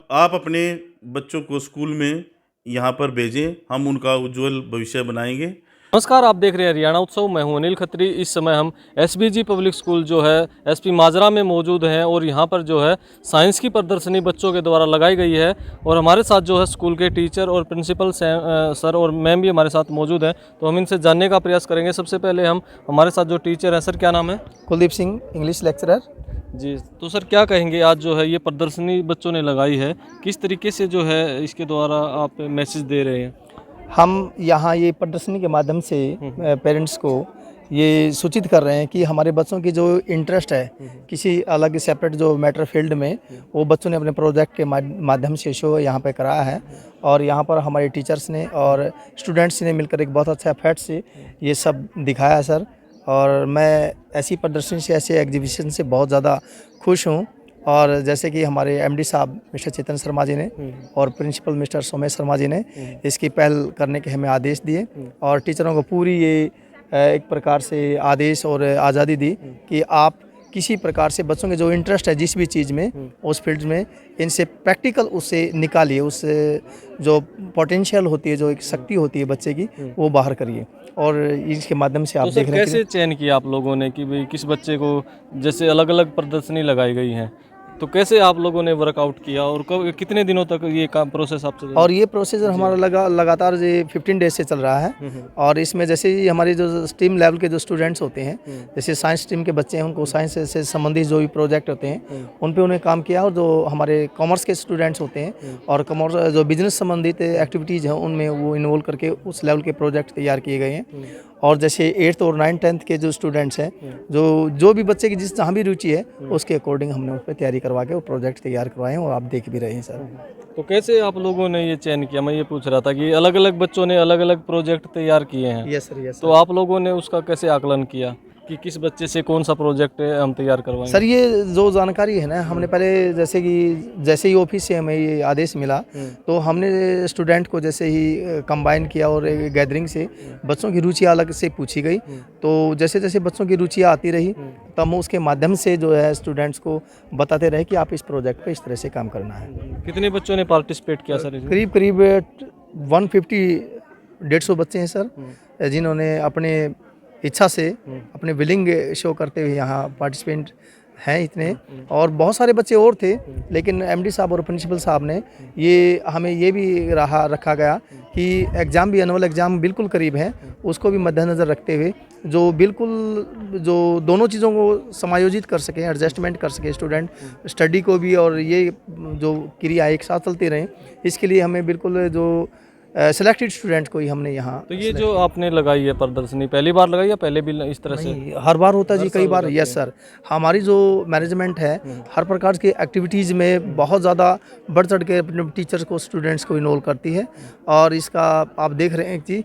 आप अपने बच्चों को स्कूल में यहाँ पर भेजें, हम उनका उज्जवल भविष्य बनाएंगे। नमस्कार, आप देख रहे हैं हरियाणा उत्सव। मैं हूं अनिल खत्री। इस समय हम एसबीजी पब्लिक स्कूल जो है एसपी माजरा में मौजूद हैं और यहां पर जो है साइंस की प्रदर्शनी बच्चों के द्वारा लगाई गई है और हमारे साथ जो है स्कूल के टीचर और प्रिंसिपल सर और मैम भी हमारे साथ मौजूद हैं, तो हम इनसे जानने का प्रयास करेंगे। सबसे पहले हम हमारे साथ जो टीचर हैं, सर क्या नाम है? Kuldeep Singh, English lecturer. जी, तो सर क्या कहेंगे, आज जो है ये प्रदर्शनी बच्चों ने लगाई है, किस तरीके से जो है इसके द्वारा आप मैसेज दे रहे हैं? हम यहाँ ये प्रदर्शनी के माध्यम से पेरेंट्स को ये सूचित कर रहे हैं कि हमारे बच्चों की जो इंटरेस्ट है किसी अलग सेपरेट जो मैटर फील्ड में, वो बच्चों ने अपने प्रोजेक्ट के माध्यम से शो यहाँ पे कराया है और यहाँ पर हमारे टीचर्स ने और स्टूडेंट्स ने मिलकर एक बहुत अच्छा एफर्ट से ये सब दिखाया है सर। और मैं ऐसी प्रदर्शनी से, ऐसे एग्जीबिशन से बहुत ज़्यादा खुश हूँ। और जैसे कि हमारे एमडी साहब मिस्टर चेतन शर्मा जी ने और प्रिंसिपल मिस्टर सोमेश शर्मा जी ने इसकी पहल करने के हमें आदेश दिए और टीचरों को पूरी ये एक प्रकार से आदेश और आज़ादी दी कि आप किसी प्रकार से बच्चों के जो इंटरेस्ट है जिस भी चीज़ में, उस फील्ड में इनसे प्रैक्टिकल उससे निकालिए, उस जो पोटेंशियल होती है, जो एक शक्ति होती है बच्चे की, वो बाहर करिए। और इसके माध्यम से आप तो देख रहे हैं कैसे चयन किया आप लोगों ने कि भाई किस बच्चे को, जैसे अलग अलग प्रदर्शनी लगाई गई हैं, तो कैसे आप लोगों ने वर्कआउट किया और कब कितने दिनों तक ये काम प्रोसेस आपसे? और ये प्रोसेस हमारा लगातार ये 15 डेज से चल रहा है। और इसमें जैसे ही हमारे जो स्ट्रीम लेवल के जो स्टूडेंट्स होते हैं, जैसे साइंस स्ट्रीम के बच्चे हैं, उनको साइंस से संबंधित जो भी प्रोजेक्ट होते हैं उन पे उन्हें काम किया। और जो हमारे कॉमर्स के स्टूडेंट्स होते हैं और कॉमर्स जो बिजनेस संबंधित एक्टिविटीज़ हैं उनमें वो इन्वॉल्व करके उस लेवल के प्रोजेक्ट तैयार किए गए हैं। और जैसे 8th और 9th 10th के जो स्टूडेंट्स हैं, जो भी बच्चे की जिस जहाँ भी रुचि है उसके अकॉर्डिंग हमने उस पर तैयारी करवा के वो प्रोजेक्ट तैयार करवाए हैं और आप देख भी रहे हैं सर। तो कैसे आप लोगों ने ये चयन किया? मैं ये पूछ रहा था कि अलग अलग बच्चों ने अलग अलग प्रोजेक्ट तैयार किए हैं। Yes sir, yes. तो आप लोगों ने उसका कैसे आकलन किया कि किस बच्चे से कौन सा प्रोजेक्ट हम तैयार करवाएंगे? सर ये जो जानकारी है ना, हमने पहले जैसे ही ऑफिस से हमें ये आदेश मिला तो हमने स्टूडेंट को जैसे ही कंबाइन किया और गैदरिंग से बच्चों की रुचि अलग से पूछी गई। तो जैसे जैसे बच्चों की रुचियाँ आती रही तब हम उसके माध्यम से जो है स्टूडेंट्स को बताते रहे कि आप इस प्रोजेक्ट पे इस तरह से काम करना है। कितने बच्चों ने पार्टिसिपेट किया सर? करीब 150-150 बच्चे हैं सर, जिन्होंने अपने इच्छा से अपने विलिंग शो करते हुए यहाँ पार्टिसिपेंट हैं इतने। और बहुत सारे बच्चे और थे, लेकिन एमडी साहब और प्रिंसिपल साहब ने ये हमें ये भी रखा गया कि एग्ज़ाम भी, एनुअल एग्ज़ाम बिल्कुल करीब है, उसको भी मद्देनज़र रखते हुए जो बिल्कुल जो दोनों चीज़ों को समायोजित कर सकें, एडजस्टमेंट कर सके स्टूडेंट, स्टडी को भी और ये जो क्रिया एक साथ चलते रहें, इसके लिए हमें बिल्कुल जो सिलेक्टेड स्टूडेंट को ही हमने यहाँ। तो ये जो आपने लगाई है प्रदर्शनी, पहली बार लगाई या पहले भी इस तरह से? हर बार होता है जी, कई बार। यस सर, हमारी जो मैनेजमेंट है हर प्रकार की एक्टिविटीज़ में बहुत ज़्यादा बढ़ चढ़ के अपने टीचर्स को, स्टूडेंट्स को इन्वॉल्व करती है। और इसका आप देख रहे हैं कि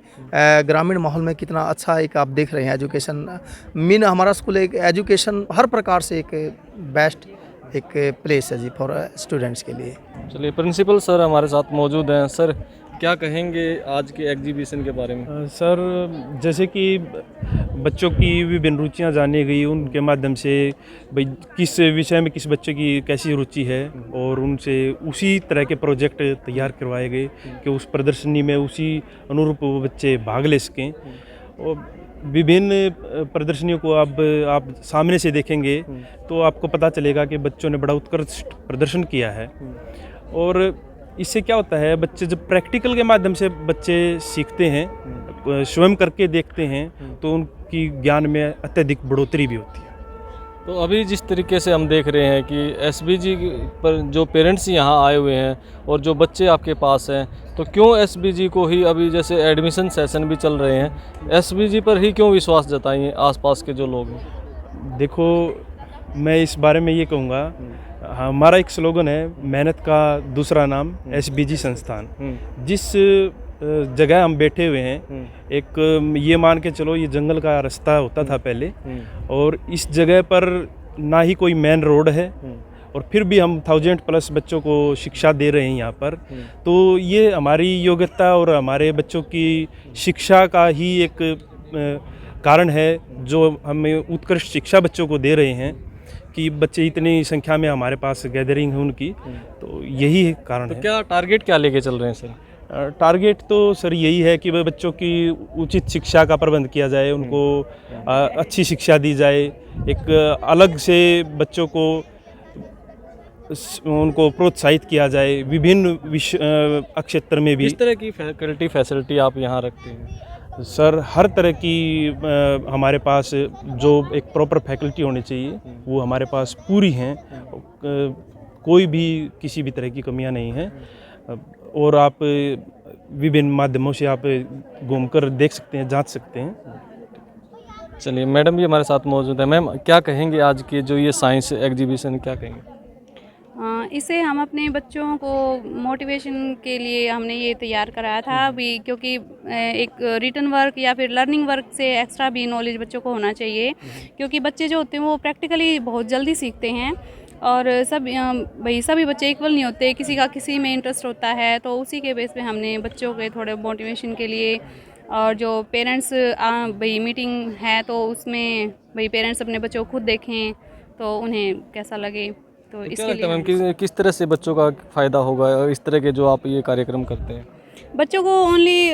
ग्रामीण माहौल में कितना अच्छा एक आप देख रहे हैं एजुकेशन हमारा स्कूल एक एजुकेशन हर प्रकार से एक बेस्ट एक प्लेस है जी फॉर स्टूडेंट्स के लिए। चलिए, प्रिंसिपल सर हमारे साथ मौजूद हैं। सर क्या कहेंगे आज के एग्जीबिशन के बारे में? सर, जैसे कि बच्चों की विभिन्न रुचियाँ जानी गई, उनके माध्यम से भाई किस विषय में किस बच्चे की कैसी रुचि है और उनसे उसी तरह के प्रोजेक्ट तैयार करवाए गए कि उस प्रदर्शनी में उसी अनुरूप वो बच्चे भाग ले सकें। और विभिन्न प्रदर्शनियों को अब आप सामने से देखेंगे तो आपको पता चलेगा कि बच्चों ने बड़ा उत्कृष्ट प्रदर्शन किया है। और इससे क्या होता है, बच्चे जब प्रैक्टिकल के माध्यम से बच्चे सीखते हैं, स्वयं करके देखते हैं, तो उनकी ज्ञान में अत्यधिक बढ़ोतरी भी होती है। तो अभी जिस तरीके से हम देख रहे हैं कि एसबीजी पर जो पेरेंट्स यहाँ आए हुए हैं और जो बच्चे आपके पास हैं, तो क्यों एसबीजी को ही, अभी जैसे एडमिशन सेशन भी चल रहे हैं, एसबीजी पर ही क्यों विश्वास जताएंगे आसपास के जो लोग हैं? देखो, मैं इस बारे में ये कहूँगा, हमारा एक स्लोगन है, मेहनत का दूसरा नाम एसबीजी संस्थान। जिस जगह हम बैठे हुए हैं, एक ये मान के चलो ये जंगल का रास्ता होता था पहले, और इस जगह पर ना ही कोई मेन रोड है और फिर भी हम 1000+ बच्चों को शिक्षा दे रहे हैं यहाँ पर। तो ये हमारी योग्यता और हमारे बच्चों की शिक्षा का ही एक कारण है जो हमें उत्कृष्ट शिक्षा बच्चों को दे रहे हैं। कि बच्चे इतनी संख्या में हमारे पास गैदरिंग है उनकी, तो यही कारण तो है। क्या टारगेट क्या लेके चल रहे हैं सर? टारगेट तो सर यही है कि वह बच्चों की उचित शिक्षा का प्रबंध किया जाए, उनको अच्छी शिक्षा दी जाए, एक अलग से बच्चों को उनको प्रोत्साहित किया जाए विभिन्न क्षेत्र में भी। किस तरह की फैसिलिटी आप यहाँ रखते हैं? सर हर तरह की हमारे पास जो एक प्रॉपर फैकल्टी होनी चाहिए वो हमारे पास पूरी हैं, कोई भी किसी भी तरह की कमियां नहीं हैं, और आप विभिन्न माध्यमों से आप घूमकर देख सकते हैं, जांच सकते हैं। चलिए, मैडम भी हमारे साथ मौजूद है। मैम, क्या कहेंगे आज के जो ये साइंस एग्जीबिशन, क्या कहेंगे? इसे हम अपने बच्चों को मोटिवेशन के लिए हमने ये तैयार कराया था अभी, क्योंकि एक रिटन वर्क या फिर लर्निंग वर्क से एक्स्ट्रा भी नॉलेज बच्चों को होना चाहिए, क्योंकि बच्चे जो होते हैं वो प्रैक्टिकली बहुत जल्दी सीखते हैं, और सभी बच्चे इक्वल नहीं होते, किसी का किसी में इंटरेस्ट होता है। तो उसी के बेस पे हमने बच्चों के थोड़े मोटिवेशन के लिए, और जो पेरेंट्स मीटिंग है तो उसमें पेरेंट्स अपने बच्चों को खुद देखें तो उन्हें कैसा लगे, तो क्या इसके लगता है लिए मैम किस तरह से बच्चों का फ़ायदा होगा और इस तरह के जो आप ये कार्यक्रम करते हैं? बच्चों को ओनली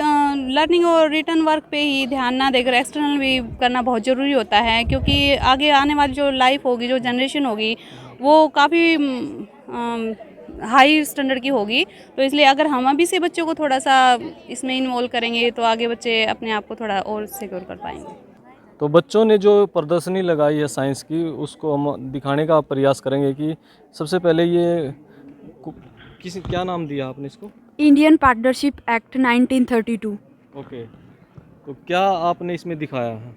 लर्निंग और रिटन वर्क पे ही ध्यान ना देकर एक्सटर्नल भी करना बहुत ज़रूरी होता है, क्योंकि आगे आने वाली जो लाइफ होगी, जो जनरेशन होगी, वो काफ़ी हाई स्टैंडर्ड की होगी। तो इसलिए अगर हम अभी से बच्चों को थोड़ा सा इसमें इन्वॉल्व करेंगे तो आगे बच्चे अपने आप को थोड़ा और सिक्योर कर पाएंगे। तो बच्चों ने जो प्रदर्शनी लगाई है साइंस की, उसको हम दिखाने का प्रयास करेंगे कि सबसे पहले ये क्या नाम दिया आपने इसको? Indian partnership act 1932। ओके, तो क्या आपने इसमें दिखाया है?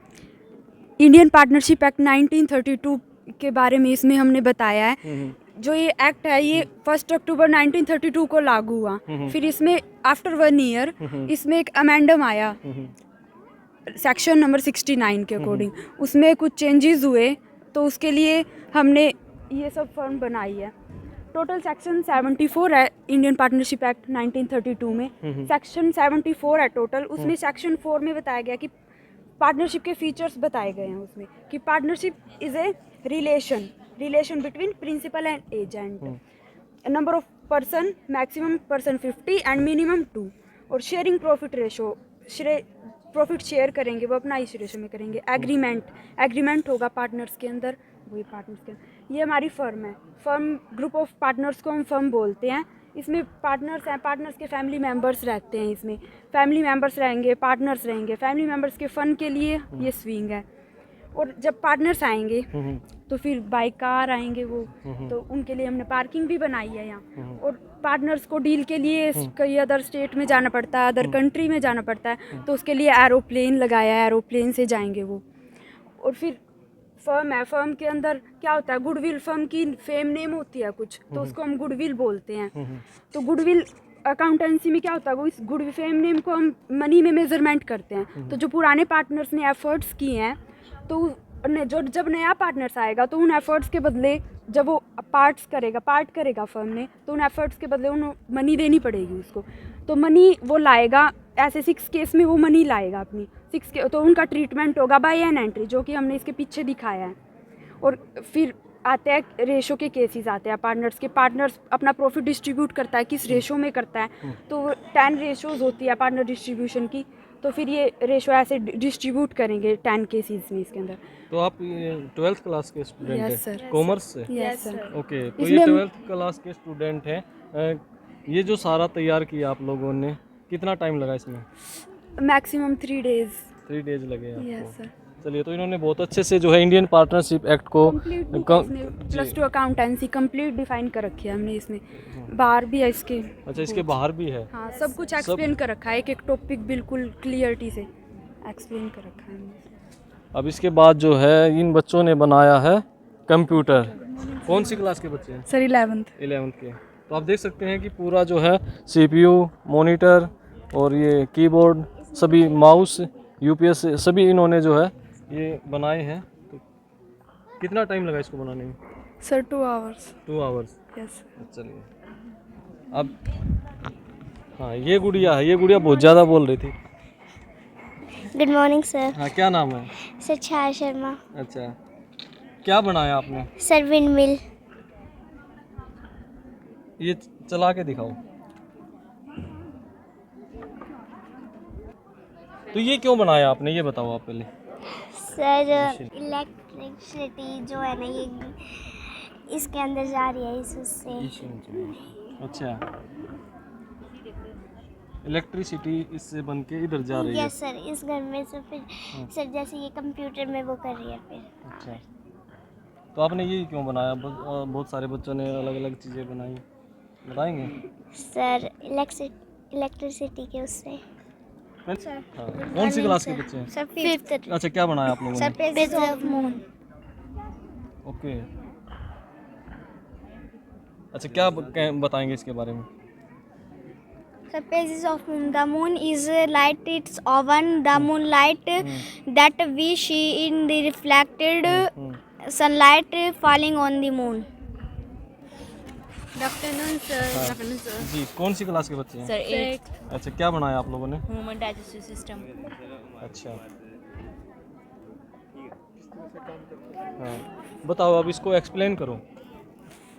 इंडियन पार्टनरशिप एक्ट 1932 के बारे में इसमें हमने बताया है। जो ये एक्ट है ये 1 अक्टूबर 1932 को लागू हुआ। फिर इसमें आफ्टर 1 ईयर इसमें एक अमेंडम आया सेक्शन नंबर 69 के अकॉर्डिंग, उसमें कुछ चेंजेस हुए, तो उसके लिए हमने ये सब फॉर्म बनाई है। टोटल सेक्शन 74 है इंडियन पार्टनरशिप एक्ट 1932 में, सेक्शन 74 है टोटल। उसमें सेक्शन 4 में बताया गया कि पार्टनरशिप के फीचर्स बताए गए हैं उसमें, कि partnership is a relation between principal and agent, number of person maximum person 50 and minimum 2, और sharing profit ratio, profit share करेंगे वो अपना इस रेशो में करेंगे। एग्रीमेंट होगा पार्टनर्स के अंदर, वही पार्टनर्स के अंदर। ये हमारी फर्म है, फर्म ग्रुप ऑफ पार्टनर्स को हम फर्म बोलते हैं। इसमें पार्टनर्स हैं, पार्टनर्स के फैमिली मेंबर्स रहते हैं, इसमें फैमिली मेंबर्स रहेंगे, पार्टनर्स रहेंगे। फैमिली मेंबर्स के फ़न के लिए ये स्विंग है। और जब पार्टनर्स आएंगे तो फिर बाई कार आएंगे वो, तो उनके लिए हमने पार्किंग भी बनाई है यहाँ। और पार्टनर्स को डील के लिए कई अदर स्टेट में जाना पड़ता है, अदर कंट्री में जाना पड़ता है, तो उसके लिए एरोप्लेन लगाया है, एरोप्लेन से जाएंगे वो। और फिर फर्म है, फर्म के अंदर क्या होता है, गुडविल, फर्म की फेम नेम होती है कुछ, तो उसको हम गुडविल बोलते हैं। तो गुडविल अकाउंटेंसी में क्या होता है, वो इस गुड फेम नेम को हम मनी में मेजरमेंट करते हैं। तो जो पुराने पार्टनर्स ने एफर्ट्स किए हैं, तो जब नया पार्टनर्स आएगा तो उन एफर्ट्स के बदले, जब वो पार्ट करेगा फर्म ने, तो उन एफर्ट्स के बदले उन्हें मनी देनी पड़ेगी उसको। तो मनी वो लाएगा, ऐसे 6 केस में वो मनी लाएगा अपनी 6 के, तो उनका ट्रीटमेंट होगा बाय एन एंट्री, जो कि हमने इसके पीछे दिखाया है। और फिर आते हैं रेशो के केसेस आते हैं पार्टनर्स अपना प्रॉफिट डिस्ट्रीब्यूट करता है, किस रेशो में करता है, तो 10 रेशोज होती है पार्टनर डिस्ट्रीब्यूशन की। तो फिर ये रेशो ऐसे डिस्ट्रीब्यूट करेंगे 10 केसेस में इसके अंदर। तो आप 12th क्लास के स्टूडेंट हैं? Yes, sir. कॉमर्स से? Yes sir. ओके, तो इसमें ये 12th क्लास के स्टूडेंट हैं। ये जो सारा तैयार किया आप लोगों ने, कितना टाइम लगा इसमें? Maximum 3 days. 3 डेज लगे आपको? Yes sir. चलिए, तो इन्होंने बहुत अच्छे से जो है इंडियन पार्टनरशिप एक्ट को प्लस 2 अकाउंटेंसी कंप्लीट डिफाइन कर रखी है हमने इसमें। बाहर भी है इसके। अच्छा, इसके बाहर भी है? हाँ, सब कुछ एक्सप्लेन कर रखा है, एक टॉपिक बिल्कुल क्लियरिटी से एक्सप्लेन कर रखा है हमने। अब इसके बाद जो है इन बच्चों ने बनाया है कंप्यूटर। कौन सी क्लास के बच्चे हैं? सर 11th के। तो आप देख सकते हैं कि पूरा जो है CPU, मॉनिटर और ये कीबोर्ड, सभी माउस, UPS सभी इन्होंने जो है ये बनाए हैं। तो कितना टाइम लगा इसको बनाने में? Sir 2 hours. 2 आवर्स? यस। चलिए, अब हाँ, ये गुड़िया बहुत ज़्यादा बोल रही थी। Good morning sir. हाँ, क्या नाम है? सच्छा शर्मा। अच्छा, क्या बनाया आपने? Sir wind mill. ये चला के दिखाओ। तो ये क्यों बनाया आपने, ये बताओ आप पहले। सर इलेक्ट्रिसिटी जो है ना ये इसके अंदर जा रही है इससे। अच्छा, इलेक्ट्रिसिटी इससे बन के इधर जा रही है। यस सर, इस घर में से फिर सर जैसे ये कंप्यूटर में वो कर रही है फिर। अच्छा, तो आपने ये क्यों बनाया? बहुत सारे बच्चों ने अलग अलग चीज़ें बनाई, बताएंगे? सर इलेक्ट्रिसिटी के उससे। हाँ। कौन सी क्लास के बच्चे हैं? Sir fifth. अच्छा, क्या बनाया आप लोगों ने? Pages of moon. ओके, अच्छा, क्या बताएंगे इसके बारे में? The phases of moon. The moon is light. It's oven. The moonlight that we see in the reflected sunlight falling on the moon. Good afternoon sir. जी, कौन सी क्लास के बच्चे हैं? सर 8 अच्छा, क्या बनाया आप लोगों ने? Human digestive system. अच्छा, हाँ, बताओ, अब इसको एक्सप्लेन करो।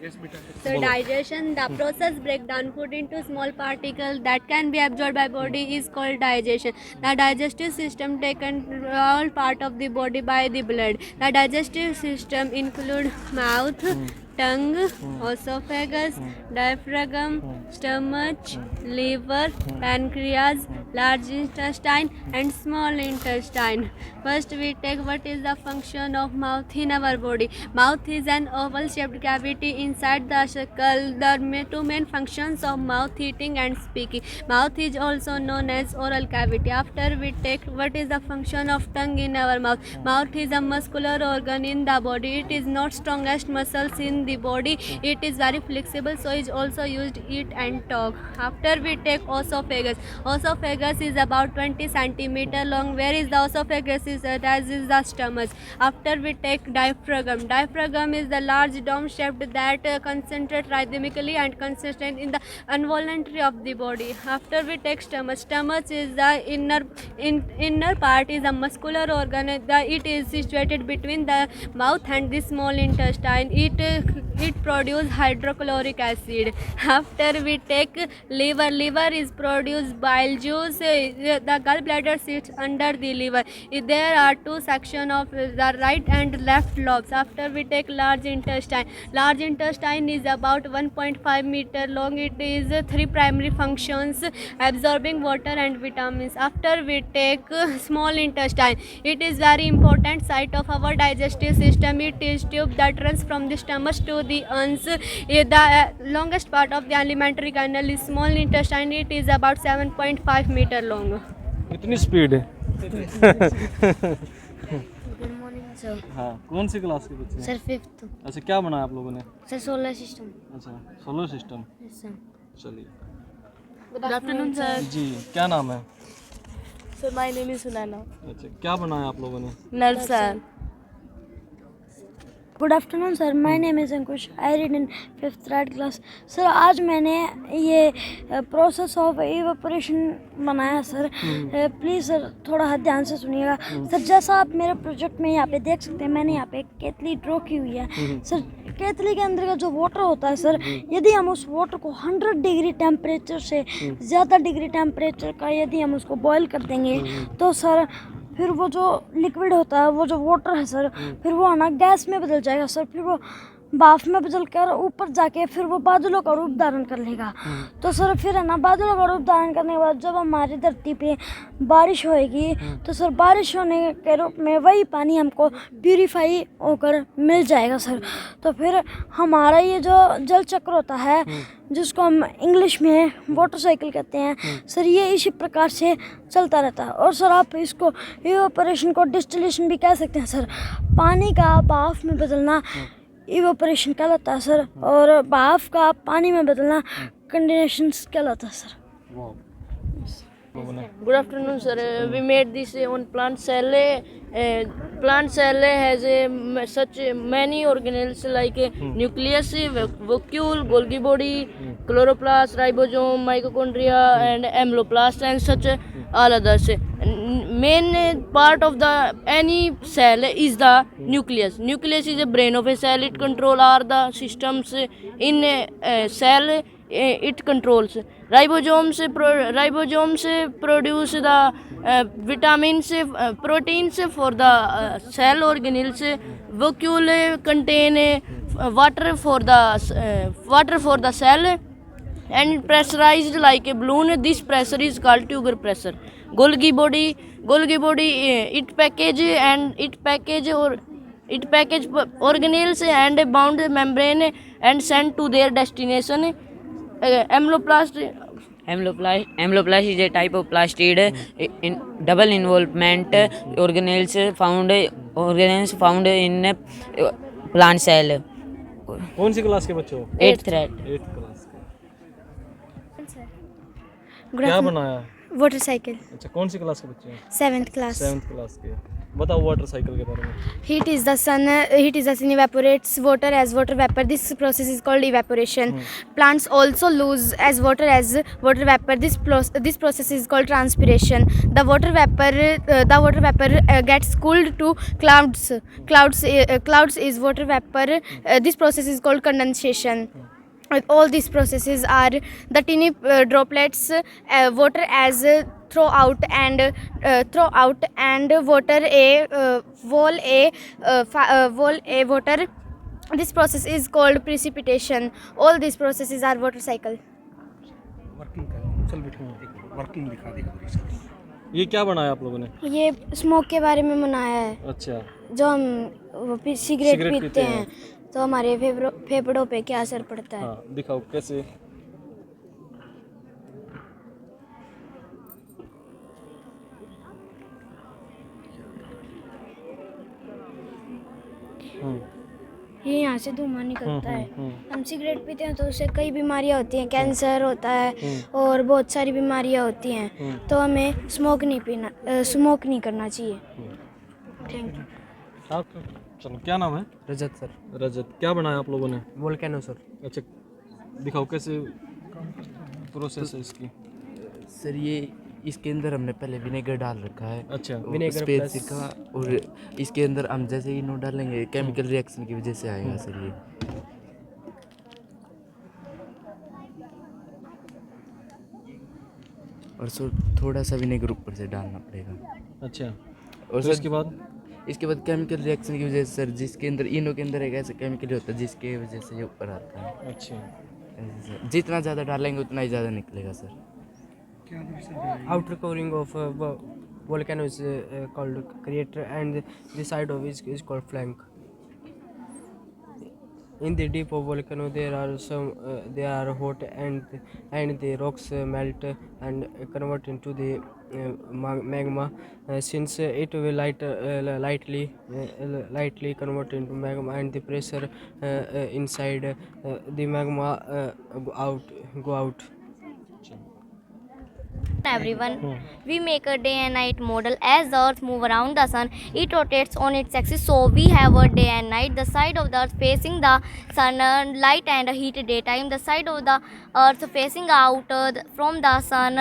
So digestion, the process break down food into small particles that can be absorbed by body is called digestion. The digestive system take control part of the body by the blood. The digestive system include mouth, tongue, esophagus, diaphragm, stomach, liver, pancreas, large intestine and small intestine. First we take what is the function of mouth in our body. Mouth is an oval shaped cavity inside the skull. The two main functions of mouth: eating and speaking. Mouth is also known as oral cavity. After we take what is the function of tongue in our mouth. Mouth is a muscular organ in the body. It is not strongest muscles in the body. It is very flexible, so is also used to eat and talk. After we take esophagus. Esophagus is about 20 centimeter long. Where is the esophagus? As is the stomach. After we take diaphragm. Diaphragm is the large dome shaped that concentrate rhythmically and consistent in the involuntary of the body. After we take stomach. Stomach is the inner part is a muscular organ. It is situated between the mouth and the small intestine. It produces hydrochloric acid. After we take liver. Liver is produce bile juice. The gallbladder sits under the liver. There are two sections of the right and left lobes. After we take large intestine. Large intestine is about 1.5 meter long. It is three primary functions: absorbing water and vitamins. After we take small intestine. It is very important site of our digestive system. It is tube that runs from the stomach to the uns. The longest part of the alimentary canal is small intestine. It is about 7.5 meter long. इतनी speed है। Good morning sir. हाँ, कौन सी class के बच्चे हैं? Sir fifth. अच्छा, क्या बनाया आप लोगों ने? Sir solar system. अच्छा, सोलर सिस्टम। Yes sir. चलिए। Good afternoon sir. जी, क्या नाम है? Sir my name is Sunaina. अच्छा, क्या बनाया आप लोगों ने? Nerve sir. Good afternoon sir, my name is Ankush, I read in 5th right class. Sir आज मैंने ये प्रोसेस ऑफ इवेपोरेशन बनाया सर। प्लीज़ सर थोड़ा ध्यान से सुनिएगा। सर जैसा आप मेरे प्रोजेक्ट में यहाँ पे देख सकते हैं, मैंने यहाँ पे एक केतली ड्रॉ की हुई है। सर केतली के अंदर का जो वाटर होता है सर, यदि हम उस वाटर को 100 डिग्री टेम्परेचर से ज़्यादा डिग्री टेम्परेचर का यदि हम उसको बॉयल कर देंगे तो सर फिर वो जो लिक्विड होता है, वो जो वाटर है सर, फिर वो है ना गैस में बदल जाएगा सर। फिर वो भाप में बदल कर ऊपर जाके फिर वो बादलों का रूप धारण कर लेगा। तो सर फिर है ना बादलों का रूप धारण करने के बाद जब हमारी धरती पे बारिश होएगी तो सर बारिश होने के रूप में वही पानी हमको प्यूरीफाई होकर मिल जाएगा सर। तो फिर हमारा ये जो जल चक्र होता है जिसको हम इंग्लिश में वाटर साइकिल कहते हैं सर, ये इसी प्रकार से चलता रहता है। और सर आप इसको इवेपोरेशन को डिस्टिलेशन भी कह सकते हैं सर। पानी का भाप में बदलना इवेपोरेशन कहलाता है सर, और भाप का पानी में बदलना कंडेंसेशन कहलाता है sir. Good afternoon, sir. We made this on plant cell. Plant cell has such many organelles like nucleus, vacuole, Golgi body, chloroplast, ribosome, mitochondria, and amyloplast, and such all others. main part of the any cell is the nucleus. Nucleus is the brain of a cell. It control all the systems in a cell. It controls ribosomes produce the vitamins, proteins for the cell organelles. Vacuole contain water for the cell and pressurized like a balloon. This pressure is called Tuger pressure. Golgi body it package organelles and bound membrane and sent to their destination. Amyloplast Amyloplast is a type of plastid in double involvement organelles found in a plant cell. कौन सी class के बच्चे हो? 8th grade. 8th class के। Good क्या afternoon. बनाया? Water cycle अच्छा, कौन सी क्लास के बच्चे हैं? 7th class. 7th क्लास के। बताओ वाटर साइकिल के बारे में। Heat is the sun evaporates water as water vapor. This process is called evaporation. Plants also lose as water water vapor. This process is called transpiration. The water vapor gets cooled to clouds. Clouds is water vapor. This process is called condensation. All these processes are the tiny droplets water as throw out and water wall a water. This process is called precipitation. All these processes are water cycle. ये क्या बनाया आप लोगों ने? ये smoke के बारे में बनाया है। अच्छा, जो हम सिगरेट पीते हैं तो हमारे फेफड़ों पे क्या असर पड़ता है। हाँ, दिखाओ कैसे। ये यहाँ से धुआं निकलता है। हम सिगरेट पीते हैं तो उससे कई बीमारियाँ होती हैं, कैंसर होता है और बहुत सारी बीमारियाँ होती हैं। तो हमें स्मोक नहीं करना चाहिए। Thank you. आप चलो, क्या नाम है? रजत सर। रजत, क्या बनाया आप लोगों ने? Volcano sir. अच्छा, दिखाओ कैसे प्रोसेस है इसकी। सर ये इसके अंदर हमने पहले विनेगर डाल रखा है। अच्छा, विनेगर प्लस का, और इसके अंदर हम जैसे ही इनो डालेंगे केमिकल रिएक्शन की वजह से आएगा सर ये। और सर थोड़ा सा विनेगर ऊपर से डालना पड़ेगा। अच्छा, और तो इसके बाद केमिकल रिएक्शन की वजह से सर, जिसके अंदर इनो के अंदर एक ऐसा केमिकल होता है जिसके वजह से ये ऊपर आता है। अच्छा, ऐसे सर जितना ज़्यादा डालेंगे उतना ही ज़्यादा निकलेगा sir. Outer covering of volcano is called crater, and the side of it is called flank. In the deep of volcano there are hot and the rocks melt and convert into the magma. Since it will lightly convert into magma, and the pressure inside the magma go out. Everyone, we make a day and night model. As the earth moves around the sun, it rotates on its axis, so we have a day and night. The side of the earth facing the sun, light and heat daytime. The side of the earth facing out from the sun,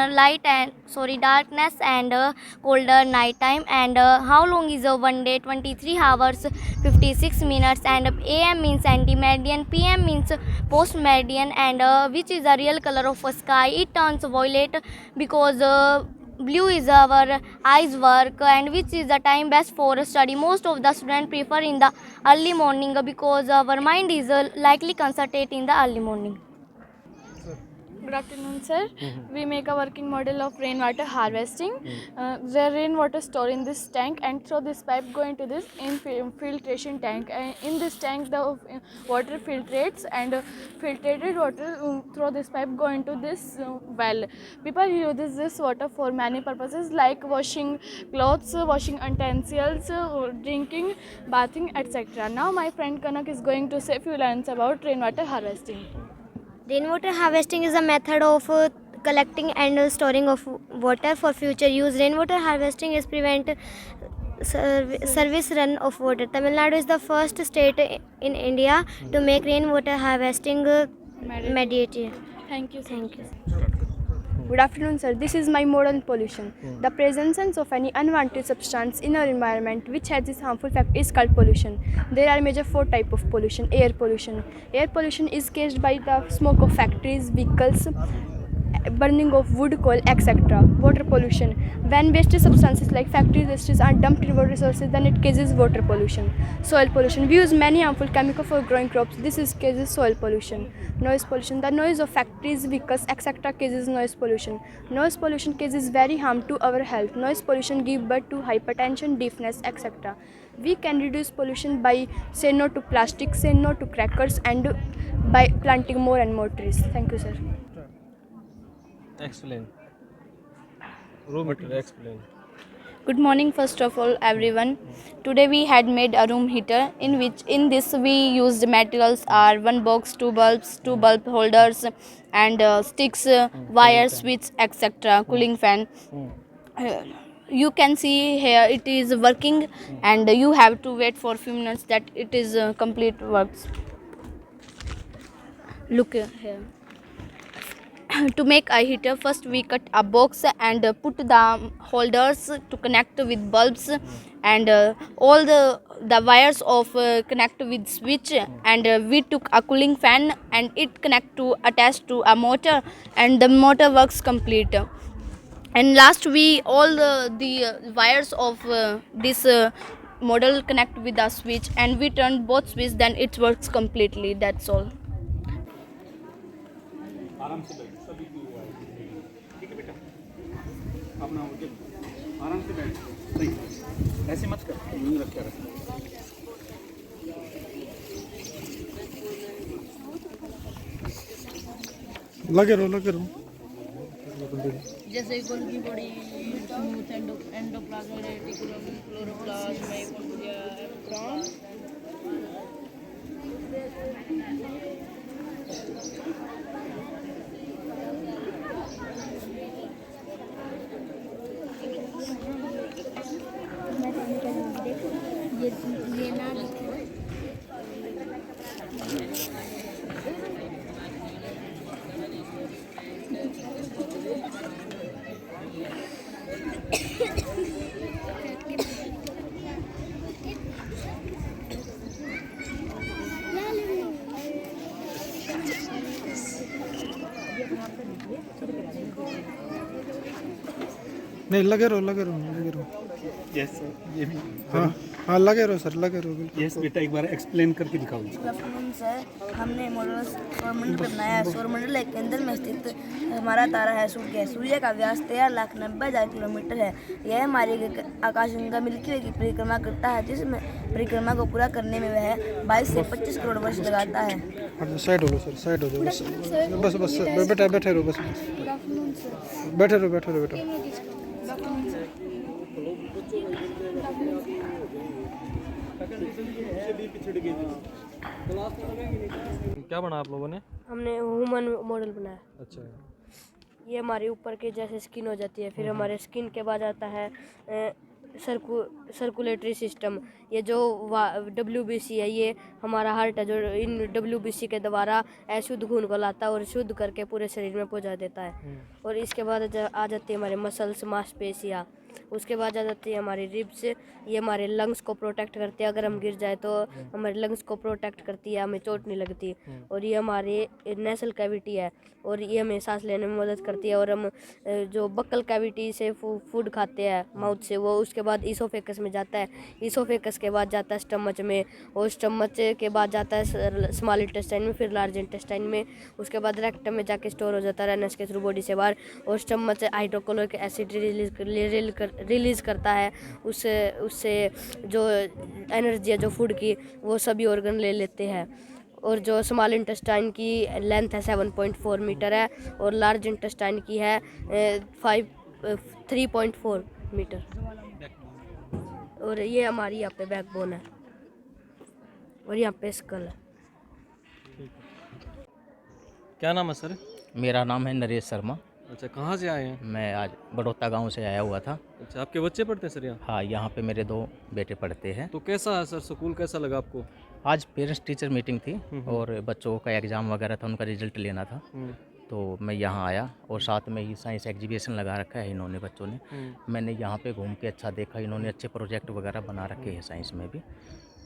darkness and colder nighttime. And how long is one day? 23 hours 56 minutes. And AM means anti-meridian, PM means post-meridian, and which is the real color of a sky. It turns violet because blue is our eyes work, and which is the time best for study. Most of the students prefer in the early morning because our mind is likely concentrate in the early morning. Good afternoon, sir. We make a working model of rainwater harvesting. The rainwater stored in this tank, and through this pipe go into this infiltration tank. In this tank, the water filtrates, and filtrated water through this pipe go into this well. People use this water for many purposes like washing clothes, washing utensils, drinking, bathing, etc. Now my friend Kanak is going to say few lines about rainwater harvesting. Rainwater harvesting is a method of collecting and storing of water for future use. Rainwater harvesting is prevent service run of water. Tamil Nadu is the first state in India to make rainwater harvesting mandatory. Thank you. Thank you. Good afternoon, sir. This is my model pollution. The presence of any unwanted substance in our environment which has this harmful effect is called pollution. There are major 4 types of pollution. Air pollution. Air pollution is caused by the smoke of factories, vehicles, burning of wood, coal, etc. Water pollution. When waste substances like factory wastes are dumped in water resources, then it causes water pollution. Soil pollution. We use many harmful chemicals for growing crops. This is causes soil pollution. Noise pollution. The noise of factories, vehicles, etc. causes noise pollution. Noise pollution causes very harm to our health. Noise pollution gives birth to hypertension, deafness, etc. We can reduce pollution by say no to plastic, say no to crackers, and by planting more and more trees. Thank you, sir. Explain. Room heater, explain. Good morning, first of all, everyone. Today we had made a room heater in this we used materials are 1 box, 2 bulbs, 2 bulb holders, and sticks, wires, switch, etc. Cooling fan. You can see here it is working, and you have to wait for few minutes that it is complete works. Look here. To make a heater, first we cut a box and put the holders to connect with bulbs, and all the wires of connect with switch, and we took a cooling fan and it attached to a motor, and the motor works complete. And last we all the wires of this model connect with the switch, and we turned both switch, then it works completely. That's all. ऐसे मत कर, यूं रख के रख। लगे रहो जैसे Golgi body smooth endoplasm reticulum chloroplast mitochondria एप्रोन ये ना नहीं लगे रहो यस सर, ये भी हाँ लगे रहो सर, लगे रहो बिल्कुल। यस बेटा, एक बार एक्सप्लेन करके दिखाओ। गुड आफ्टरनून सर, हमने मॉडल सौरमंडल बनाया है। सौरमंडल के अंदर में स्थित हमारा तारा है सूर्य। सूर्य का व्यास 13,90,000 किलोमीटर है। यह हमारी आकाशगंगा मिल्की वे की परिक्रमा करता है, जिसमें परिक्रमा को पूरा करने में वह 22 से 25 करोड़ वर्ष लगाता है। साइड हो लो सर, साइड हो जाओ बस बैठे रहो बस, बैठे रहो बेटा। क्या बना आप लोगों ने? हमने ह्यूमन मॉडल बनाया। अच्छा, ये हमारे ऊपर के जैसे स्किन हो जाती है, फिर हमारे स्किन के बाद आता है सर्कुलेटरी सिस्टम। ये जो WBC है, ये हमारा हार्ट है, जो इन WBC के द्वारा अशुद्ध खून को लाता है और शुद्ध करके पूरे शरीर में पहुंचा देता है। और इसके बाद आ जाती है हमारे मसल्स, मांसपेशियाँ। उसके बाद आ जाती है हमारी रिब्स। ये हमारे लंग्स को प्रोटेक्ट करते हैं, अगर हम गिर जाए तो हमारे लंग्स को प्रोटेक्ट करती है, हमें चोट नहीं लगती। और ये हमारे नेसल कैविटी है, और ये हमें सांस लेने में मदद करती है। और हम जो बक्कल कैविटी से फूड खाते हैं माउथ से, वो उसके बाद ईसोफेकस में जाता है। ईसोफेकस के बाद जाता है स्टमच में, और स्टमच के बाद जाता है स्मॉल इंटेस्टाइन में, फिर लार्ज इंटेस्टाइन में। उसके बाद रेक्टम में जाके स्टोर हो जाता है रनस के थ्रू बॉडी से बाहर। और स्टमच हाइड्रोक्लोरिक एसिड रिलीज़ करता है। उससे जो एनर्जी है जो फूड की, वो सभी ऑर्गन ले लेते हैं। और जो स्मॉल इंटेस्टाइन की लेंथ है 7.4 मीटर है, और लार्ज इंटेस्टाइन की है 3.4 मीटर। और ये हमारी यहाँ पे बैकबोन है, और यहाँ पे स्कल है। क्या नाम है सर? मेरा नाम है नरेश शर्मा। अच्छा, कहाँ से आए हैं? मैं आज बड़ौता गांव से आया हुआ था। अच्छा, आपके बच्चे पढ़ते हैं सर यहाँ? हाँ, यहाँ पे मेरे 2 बेटे पढ़ते हैं। तो कैसा है सर, स्कूल कैसा लगा आपको? आज पेरेंट्स टीचर मीटिंग थी और बच्चों का एग्ज़ाम वगैरह था, उनका रिजल्ट लेना था। तो मैं यहाँ आया और साथ में ही साइंस एग्जीबिशन लगा रखा है इन्होंने बच्चों ने। मैंने यहाँ पे घूम के अच्छा देखा, इन्होंने अच्छे प्रोजेक्ट वगैरह बना रखे हैं साइंस में भी,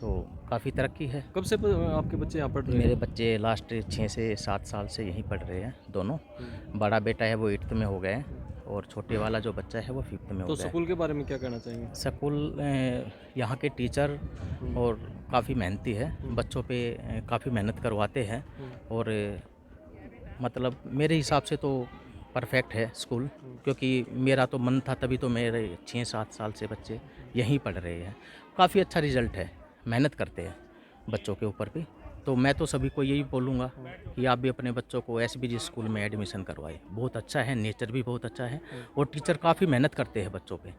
तो काफ़ी तरक्की है। कब से आपके बच्चे यहाँ पढ़ रहे हैं? मेरे बच्चे लास्ट 6 से 7 साल से यहीं पढ़ रहे हैं दोनों। बड़ा बेटा है वो 8th में हो गए हैं और छोटे वाला जो बच्चा है वो 5th में हो तो गया है। स्कूल के बारे में क्या कहना चाहेंगे? स्कूल यहाँ के टीचर और काफ़ी मेहनती है, बच्चों पे काफ़ी मेहनत करवाते हैं और मतलब मेरे हिसाब से तो परफेक्ट है स्कूल, क्योंकि मेरा तो मन था तभी तो मेरे 6-7 साल से बच्चे यहीं पढ़ रहे हैं। काफ़ी अच्छा रिज़ल्ट है, मेहनत करते हैं बच्चों के ऊपर भी। तो मैं तो सभी को यही बोलूँगा कि आप भी अपने बच्चों को SBG स्कूल में एडमिशन करवाएं। बहुत अच्छा है, नेचर भी बहुत अच्छा है और टीचर काफ़ी मेहनत करते हैं बच्चों पे।